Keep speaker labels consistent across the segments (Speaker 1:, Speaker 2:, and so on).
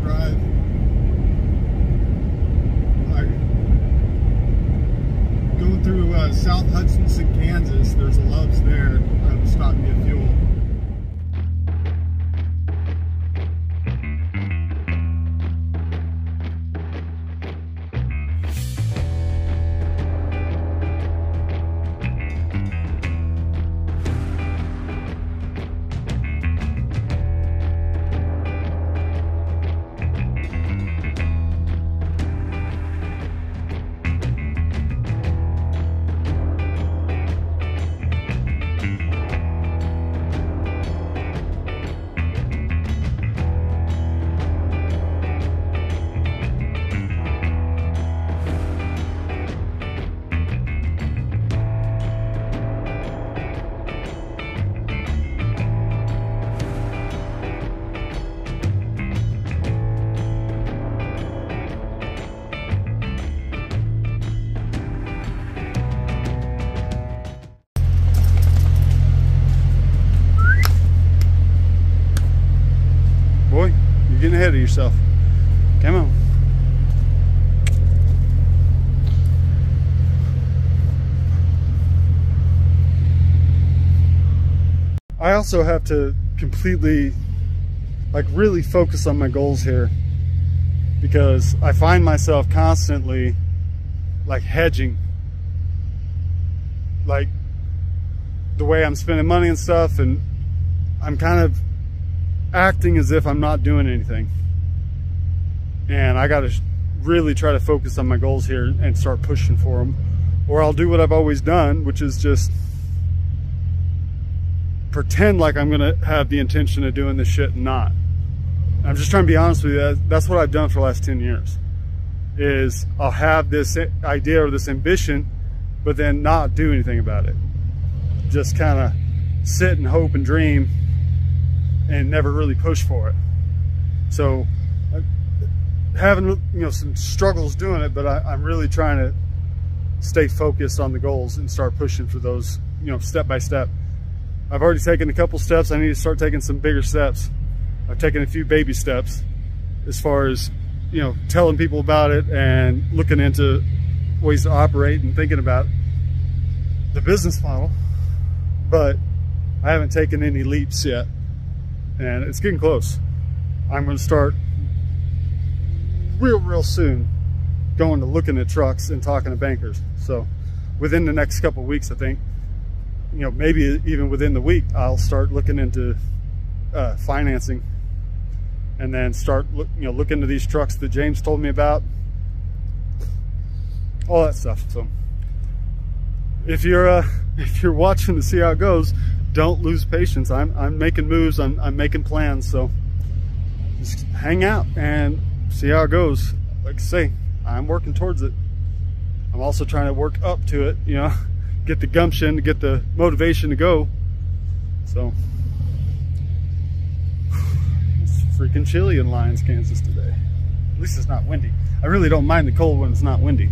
Speaker 1: drive. Going through South Lyons, Kansas. There's a Love's there. I'm stopping to get fuel.
Speaker 2: Boy, you're getting ahead of yourself. Come on. I also have to completely, like, really focus on my goals here, because I find myself constantly, like, hedging, like, the way I'm spending money and stuff, and I'm kind of acting as if I'm not doing anything. And I got to really try to focus on my goals here and start pushing for them, or I'll do what I've always done, which is just pretend like I'm gonna have the intention of doing this shit and not. I'm just trying to be honest with you. That's what I've done for the last 10 years. Is I'll have this idea or this ambition, but then not do anything about it. Just kind of sit and hope and dream and never really push for it. So having, some struggles doing it, but I'm really trying to stay focused on the goals and start pushing for those, step by step. I've already taken a couple steps. I need to start taking some bigger steps. I've taken a few baby steps as far as, telling people about it and looking into ways to operate and thinking about the business model, but I haven't taken any leaps yet. And it's getting close. I'm going to start real soon going to looking at trucks and talking to bankers. So within the next couple of weeks, I think, maybe even within the week, I'll start looking into financing, and then start look into these trucks that James told me about, all that stuff. So if you're watching to see how it goes, don't lose patience. I'm making moves, I'm making plans, so just hang out and see how it goes. Like I say, I'm working towards it. I'm also trying to work up to it, get the gumption, to get the motivation to go. So it's freaking chilly in Lyons, Kansas today. At least it's not windy. I really don't mind the cold when it's not windy.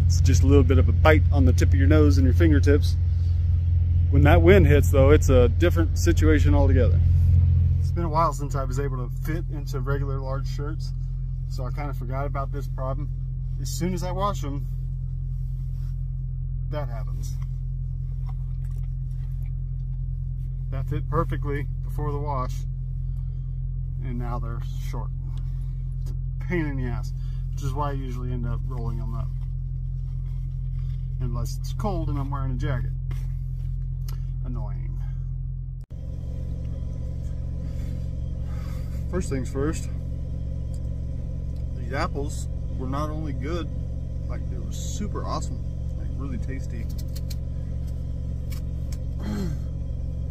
Speaker 2: It's just a little bit of a bite on the tip of your nose and your fingertips. When that wind hits, though, it's a different situation altogether. It's been a while since I was able to fit into regular large shirts, so I kind of forgot about this problem. As soon as I wash them, that happens. That fit perfectly before the wash, and now they're short. It's a pain in the ass, which is why I usually end up rolling them up. Unless it's cold and I'm wearing a jacket. Annoying. First things first, these apples were not only good, like they were super awesome, like really tasty.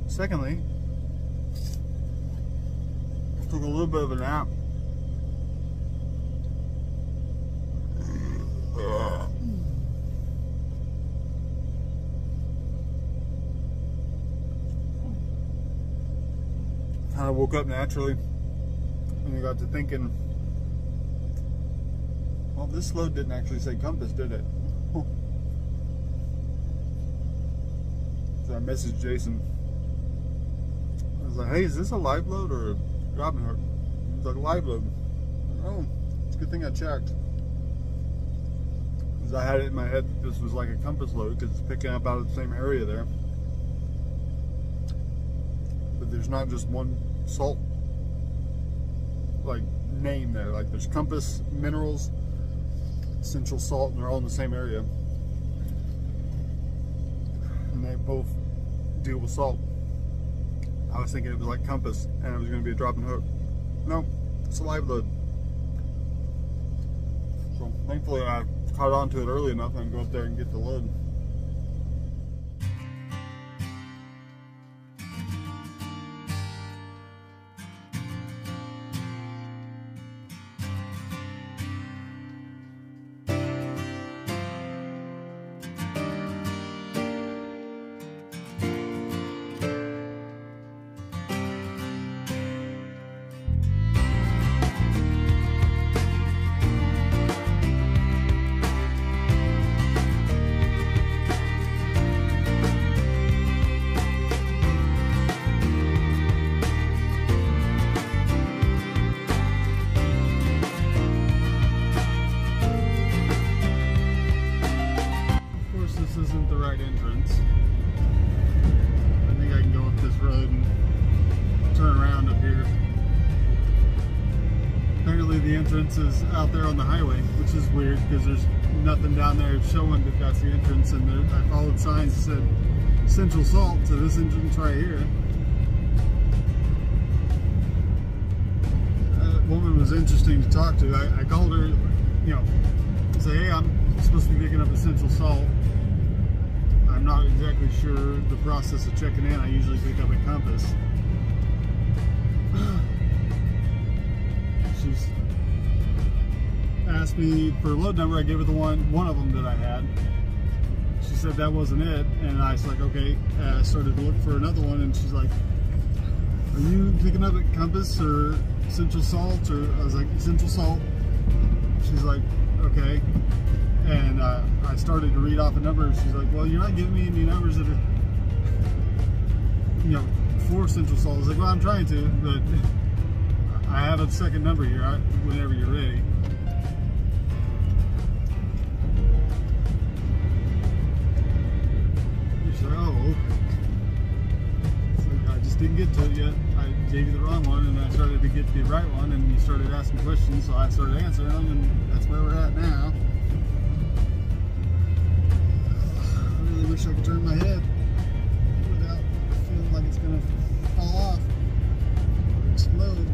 Speaker 2: Secondly, I took a little bit of a nap. I woke up naturally and I got to thinking, well, this load didn't actually say compass, did it? So I messaged Jason. I was like, hey, is this a live load or a dropping hook? He's like, a live load. Oh, it's a good thing I checked. Because I had it in my head that this was like a compass load because it's picking up out of the same area there. But there's not just one salt like name there. Like there's Compass, Minerals, Essential Salt, and they're all in the same area. And they both deal with salt. I was thinking it was like Compass and it was going to be a drop and hook. No, it's a live load. So thankfully I caught on to it early enough and go up there and get the load. The entrance is out there on the highway, which is weird because there's nothing down there showing that that's the entrance, and there, I followed signs that said Essential Salt to this entrance right here. That woman was interesting to talk to. I called her, you know, say, hey, I'm supposed to be picking up Essential Salt. I'm not exactly sure the process of checking in. I usually pick up at Compass. She's asked me for a load number. I gave her the one of them that I had. She said that wasn't it, and I was like, okay. I started to look for another one, and she's like, are you picking up at Compass or Essential Salt? Or I was like, Essential Salt. She's like, okay. And I started to read off a number, and she's like, well, you're not giving me any numbers that are, you know, for Essential Salt. I was like, well, I'm trying to, but I have a second number here whenever you're ready. She's like, oh, okay. So I just didn't get to it yet. I gave you the wrong one, and I started to get the right one, and you started asking questions, so I started answering them, and that's where we're at now. I really wish I could turn my head without feeling like it's going to fall off or explode.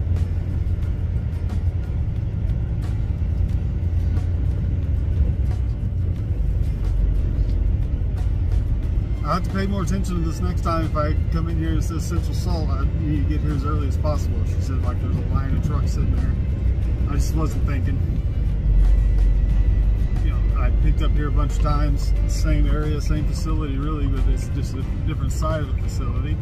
Speaker 2: I have to pay more attention to this next time. If I come in here and it says Essential Salt, I need to get here as early as possible. She said like there's a line of trucks sitting there. I just wasn't thinking. You know, I picked up here a bunch of times, same area, same facility really, but it's just a different side of the facility.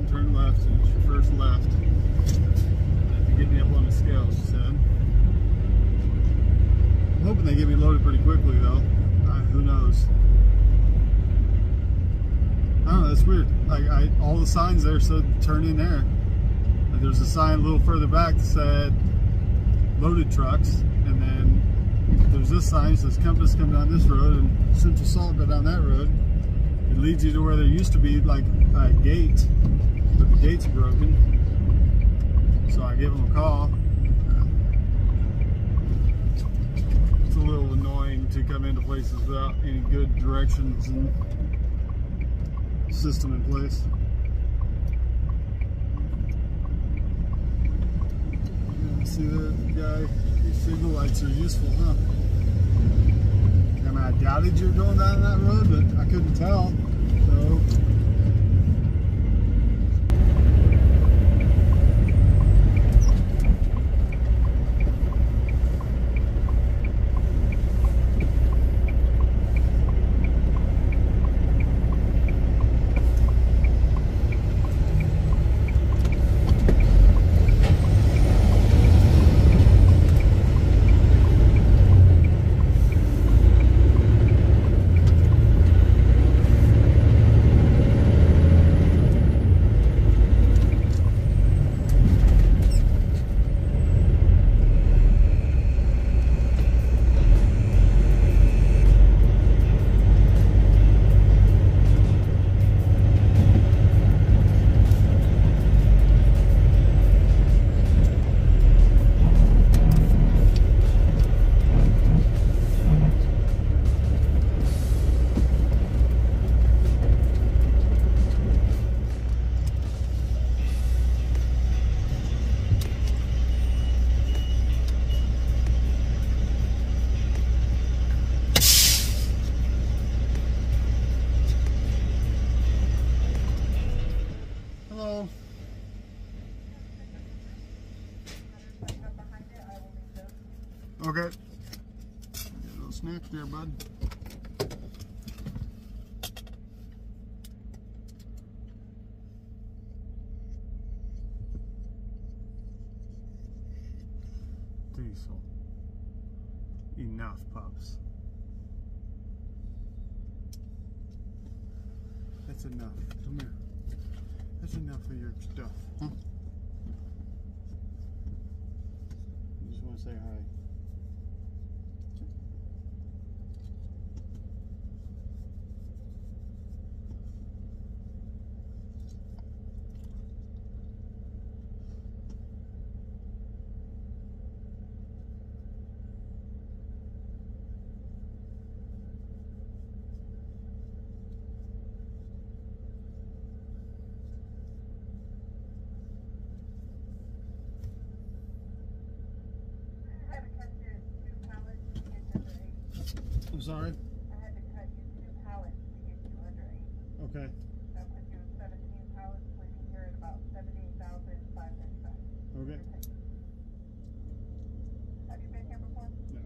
Speaker 2: Turn left, and it's your first left. If you get me up on the scale, she said. I'm hoping they get me loaded pretty quickly, though. Who knows? I don't know, that's weird. Like, all the signs there said turn in there. Like, there's a sign a little further back that said loaded trucks, and then there's this sign that says Compass come down this road and Essential Salt go down that road. It leads you to where there used to be like a gate, but the gate's broken. So I gave them a call. It's a little annoying to come into places without any good directions and system in place. Yeah, see that guy? These signal lights are useful, huh? I mean, I doubted you were going down that road, but I couldn't tell. So.
Speaker 1: Okay. Get a little snack there, bud. Diesel. Enough, pups. That's enough. Come here. That's enough of your stuff, huh? You just want to say hi. I'm sorry?
Speaker 3: I had to cut you 2 pallets to get you under 8.
Speaker 1: Okay.
Speaker 3: That puts you at 17 pallets, leaving here at about 78,535.
Speaker 1: Okay.
Speaker 3: Have you been here before?
Speaker 1: No.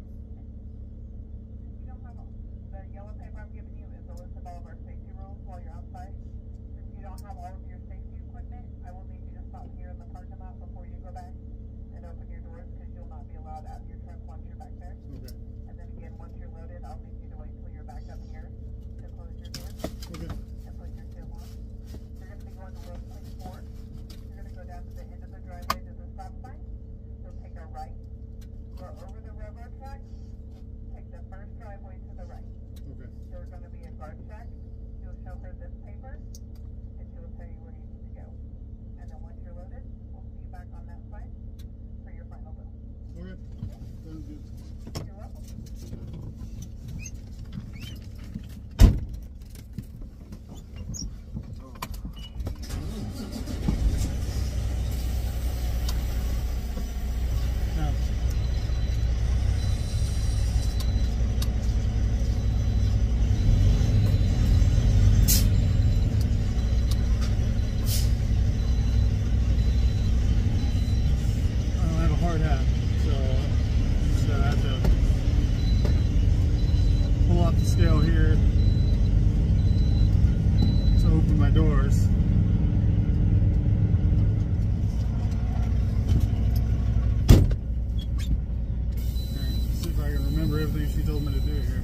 Speaker 3: You don't have all. The yellow paper I'm giving you is a list of all of our safety rules while you're outside. Since you don't have all of your safety equipment, I will need you to stop here in the parking lot before you go back and open your doors because you'll not be allowed out of your truck once you're back there.
Speaker 1: Okay.
Speaker 3: And then again, once you're loaded, I'll need you to wait till you're back up here to close your doors.
Speaker 1: Okay.
Speaker 3: And put your seal on. You're going to be going to road 24. You're going to go down to the end of the driveway to the stop sign. You'll take a right, go over the railroad track, take the first driveway to the right.
Speaker 1: Okay.
Speaker 3: There's going to be a guard shack. You'll show her this paper, and she will tell you where you need to go. And then once you're loaded, we'll see you back on that side for your final bill.
Speaker 1: Okay. Sounds good.
Speaker 3: You're welcome.
Speaker 1: Now, I don't have a hard hat, so I have to pull off the scale here to open my doors. Alright, see if I can remember everything she told me to do here.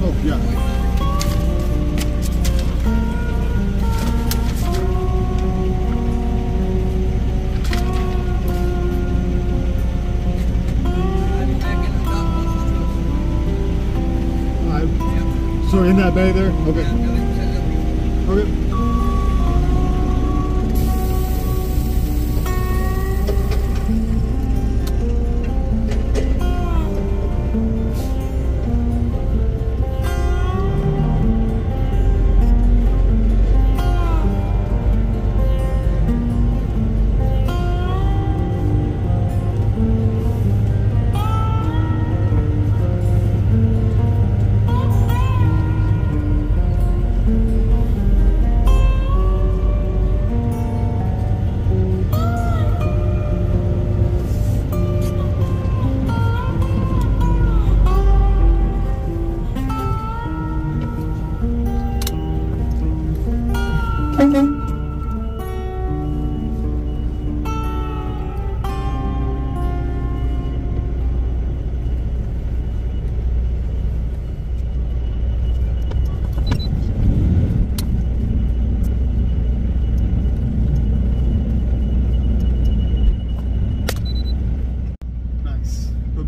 Speaker 1: Oh, yeah. So in that bay there? Okay. Okay.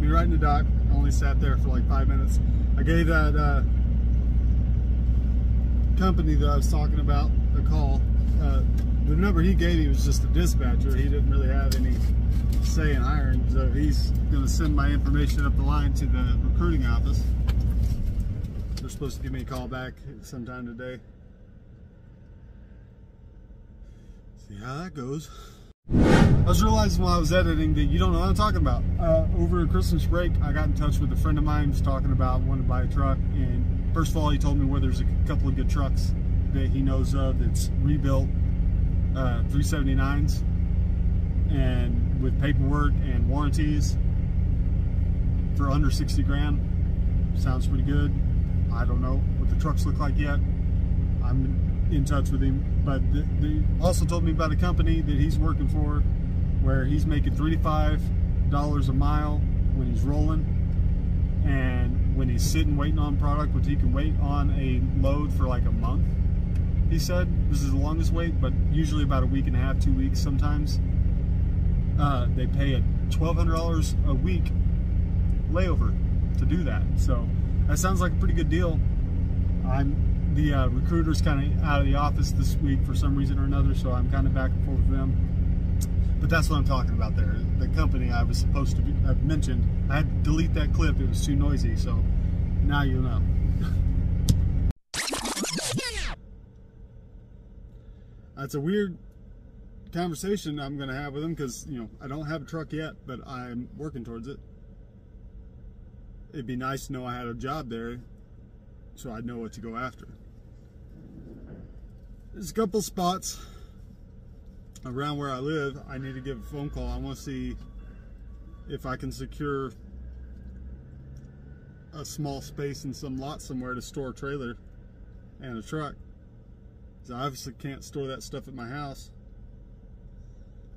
Speaker 1: Right in the dock. I only sat there for like 5 minutes. I gave that company that I was talking about a call. The number he gave me was just a dispatcher. He didn't really have any say in hiring, so he's going to send my information up the line to the recruiting office. They're supposed to give me a call back sometime today. See how that goes. I was realizing while I was editing that you don't know what I'm talking about. Over Christmas break, I got in touch with a friend of mine who was talking about wanting to buy a truck. And first of all, he told me where there's a couple of good trucks that he knows of that's rebuilt 379s and with paperwork and warranties for under 60 grand. Sounds pretty good. I don't know what the trucks look like yet. I'm in touch with him, but they also told me about a company that he's working for where he's making $35 a mile when he's rolling, and when he's sitting waiting on product, which he can wait on a load for like a month. He said this is the longest wait, but usually about a week and a half, 2 weeks sometimes. They pay a $1,200 a week layover to do that. So that sounds like a pretty good deal. The recruiter's kind of out of the office this week for some reason or another, so I'm kind of back and forth with them. But that's what I'm talking about there. The company I was supposed to have mentioned, I had to delete that clip. It was too noisy, so now you know. That's a weird conversation I'm going to have with him because, you know, I don't have a truck yet, but I'm working towards it. It'd be nice to know I had a job there so I'd know what to go after. There's a couple spots around where I live I need to give a phone call. I want to see if I can secure a small space in some lot somewhere to store a trailer and a truck. I obviously can't store that stuff at my house.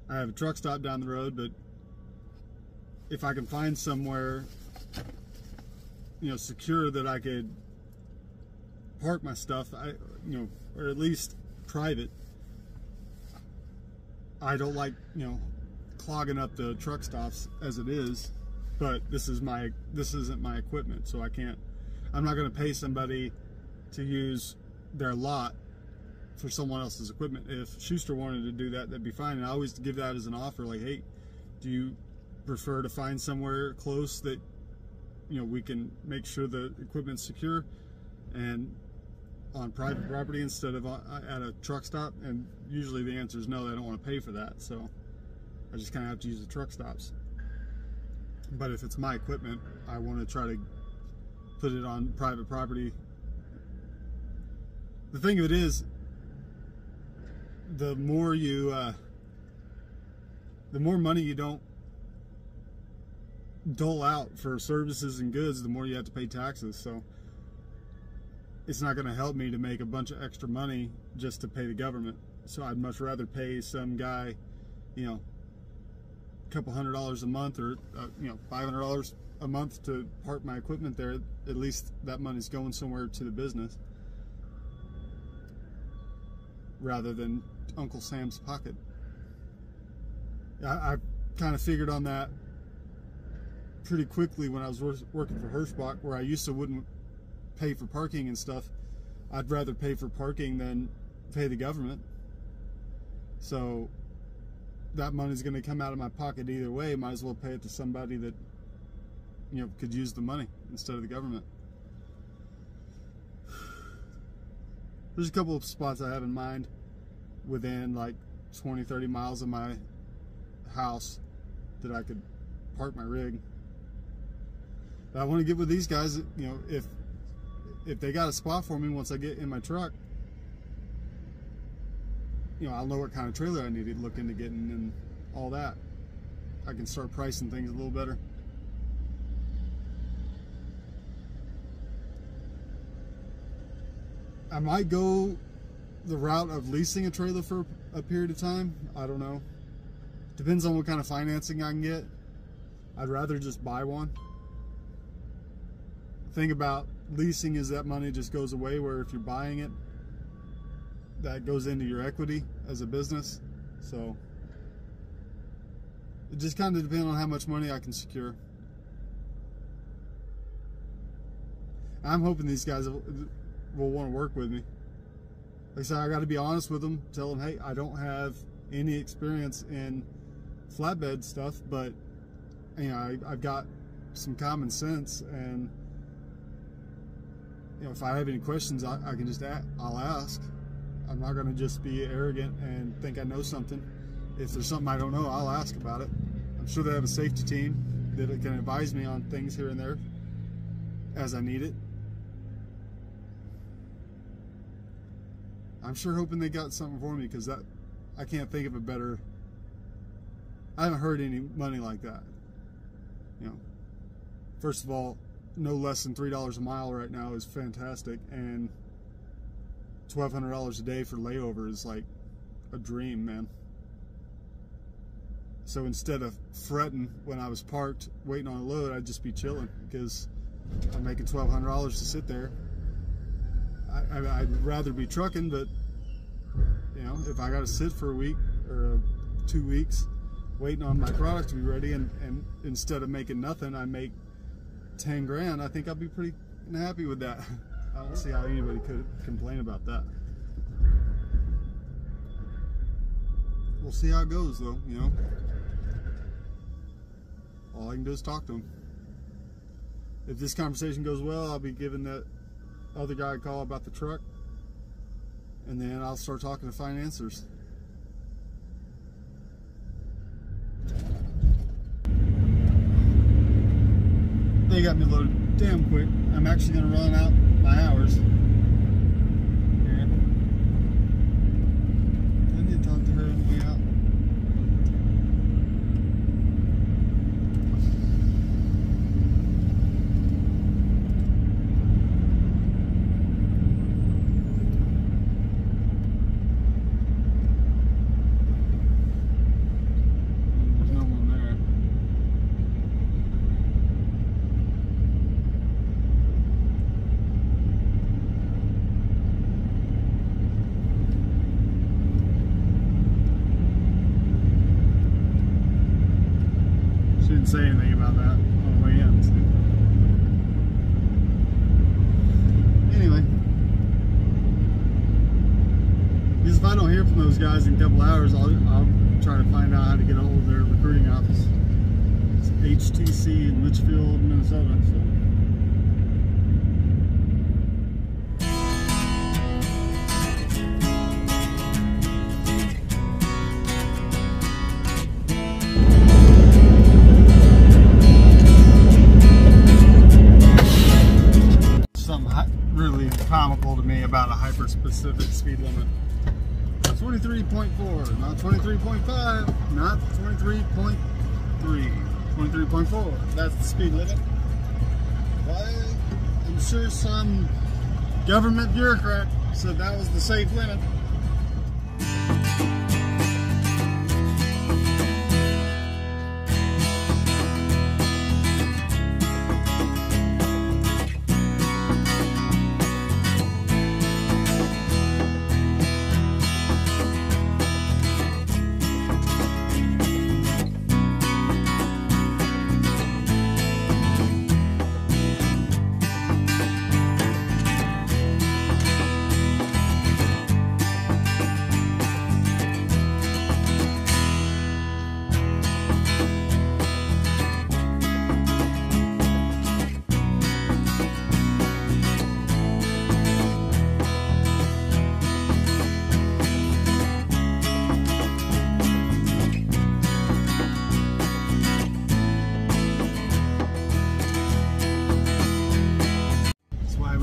Speaker 1: I have a truck stop down the road, but if I can find somewhere, you know, secure that I could park my stuff, or at least private. I don't like, you know, clogging up the truck stops as it is, but this isn't my equipment, so I'm not going to pay somebody to use their lot for someone else's equipment. If Schuster wanted to do that, that'd be fine. And I always give that as an offer, like, hey, do you prefer to find somewhere close that, you know, we can make sure the equipment's secure and on private property instead of at a truck stop? And usually the answer is no, they don't want to pay for that, so I just kind of have to use the truck stops. But if it's my equipment, I want to try to put it on private property. The thing of it is, the more money you don't dole out for services and goods, the more you have to pay taxes. So it's not going to help me to make a bunch of extra money just to pay the government. So I'd much rather pay some guy, you know, a couple $100 a month, or you know, $500 a month to park my equipment there. At least that money's going somewhere to the business, rather than Uncle Sam's pocket. I kind of figured on that pretty quickly when I was working for Hirschbach, where I used to wouldn't pay for parking and stuff. I'd rather pay for parking than pay the government. So that money's going to come out of my pocket either way. Might as well pay it to somebody that, you know, could use the money instead of the government. There's a couple of spots I have in mind within like 20-30 miles of my house that I could park my rig. But I want to get with these guys, you know, if they got a spot for me once I get in my truck, you know, I'll know what kind of trailer I need to look into getting and all that. I can start pricing things a little better. I might go the route of leasing a trailer for a period of time. I don't know. Depends on what kind of financing I can get. I'd rather just buy one. The thing about leasing is that money just goes away, where if you're buying it, that goes into your equity as a business. So it just kind of depends on how much money I can secure. I'm hoping these guys will want to work with me. Like I said, I got to be honest with them, tell them, hey, I don't have any experience in flatbed stuff, but you know, I've got some common sense, and you know, if I have any questions, I can just I'll ask. I'm not going to just be arrogant and think I know something. if there's something I don't know, I'll ask about it. I'm sure they have a safety team that can advise me on things here and there as I need it. I'm sure hoping they got something for me, because that, I can't think of a better, I haven't heard any money like that. You know, first of all, no less than $3 a mile right now is fantastic, and $1,200 a day for layover is like a dream, man. So instead of fretting when I was parked waiting on a load, I'd just be chilling, because I'm making $1,200 to sit there. I'd rather be trucking, but you know, if I got to sit for a week or 2 weeks waiting on my product to be ready, and instead of making nothing, I make 10 grand, I think I'll be pretty happy with that. I don't see how anybody could complain about that. We'll see how it goes, though, you know. All I can do is talk to him. If this conversation goes well, I'll be giving that other guy a call about the truck, and then I'll start talking to financiers. They got me loaded damn quick. I'm actually going to run out my hours. Here. I need to talk to her on the way out. Didn't say anything about that on the way in. So. Anyway, because if I don't hear from those guys in a couple hours, I'll try to find out how to get a hold of their recruiting office. It's HTC in Litchfield, Minnesota. So. Really comical to me about a hyper-specific speed limit. 23.4, not 23.5, not 23.3, 23.4. That's the speed limit. Why? I'm sure some government bureaucrat said that was the safe limit.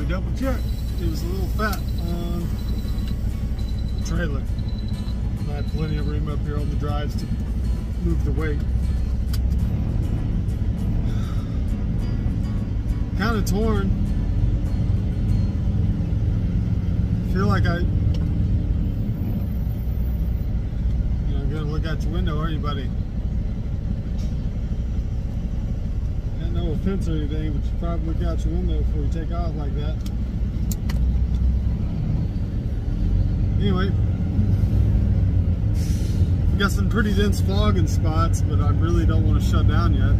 Speaker 1: Double check. It was a little fat on the trailer. I had plenty of room up here on the drives to move the weight. Kind of torn. Feel like I, gotta look out your window, aren't you, buddy? No offense or anything, but you probably look out your window before you take off like that. Anyway, we got some pretty dense fog in spots, but I really don't want to shut down yet.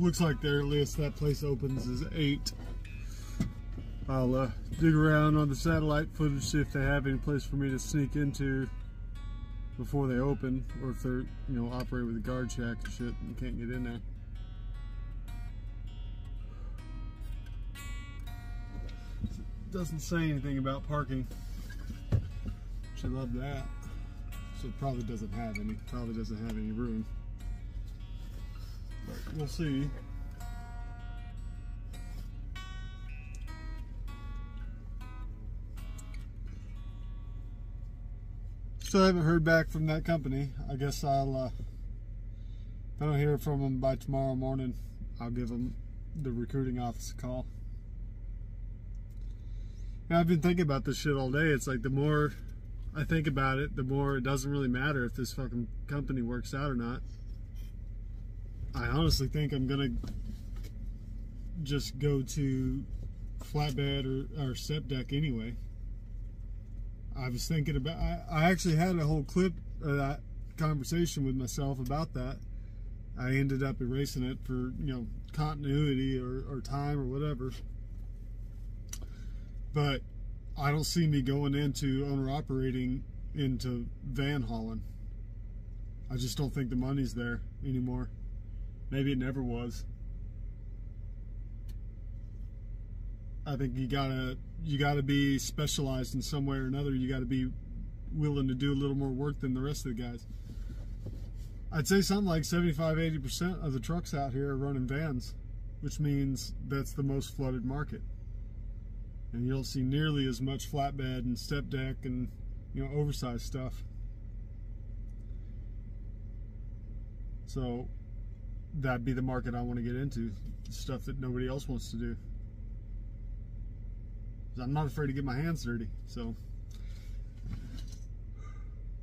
Speaker 1: looks like their list, that place opens is 8. I'll dig around on the satellite footage, see if they have any place for me to sneak into before they open, or if they're, you know, operate with a guard shack and shit and can't get in there. It doesn't say anything about parking. Should love that. So it probably doesn't have any. Probably doesn't have any room. But we'll see. Still haven't heard back from that company. I guess I'll, if I don't hear from them by tomorrow morning, I'll give them, the recruiting office, a call. Now, I've been thinking about this shit all day. It's like the more I think about it, the more it doesn't really matter if this fucking company works out or not. I honestly think I'm gonna just go to flatbed or step deck anyway. I was thinking about, I actually had a whole clip of that conversation with myself about that. I ended up erasing it for, you know, continuity or time or whatever. But I don't see me going into owner operating into van hauling. I just don't think the money's there anymore. Maybe it never was. I think you gotta be specialized in some way or another. You gotta be willing to do a little more work than the rest of the guys. I'd say something like 75–80% of the trucks out here are running vans, which means that's the most flooded market. And you don't see nearly as much flatbed and step deck and, you know, oversized stuff. So that'd be the market I want to get into, stuff that nobody else wants to do. I'm not afraid to get my hands dirty, so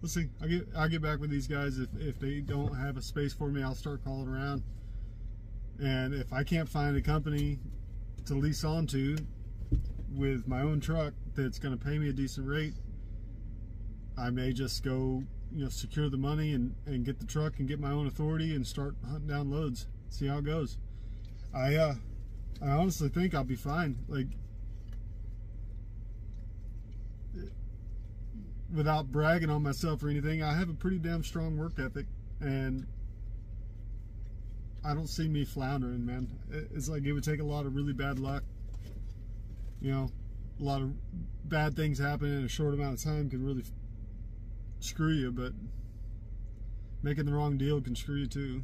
Speaker 1: let's see. I'll get back with these guys. If they don't have a space for me, I'll start calling around. And if I can't find a company to lease onto with my own truck that's going to pay me a decent rate, I may just go, you know, secure the money and get the truck and get my own authority and start hunting down loads. See how it goes. I honestly think I'll be fine. Like, without bragging on myself or anything, I have a pretty damn strong work ethic, and I don't see me floundering, man. It's like it would take a lot of really bad luck. You know, a lot of bad things happen in a short amount of time can really screw you, but making the wrong deal can screw you too.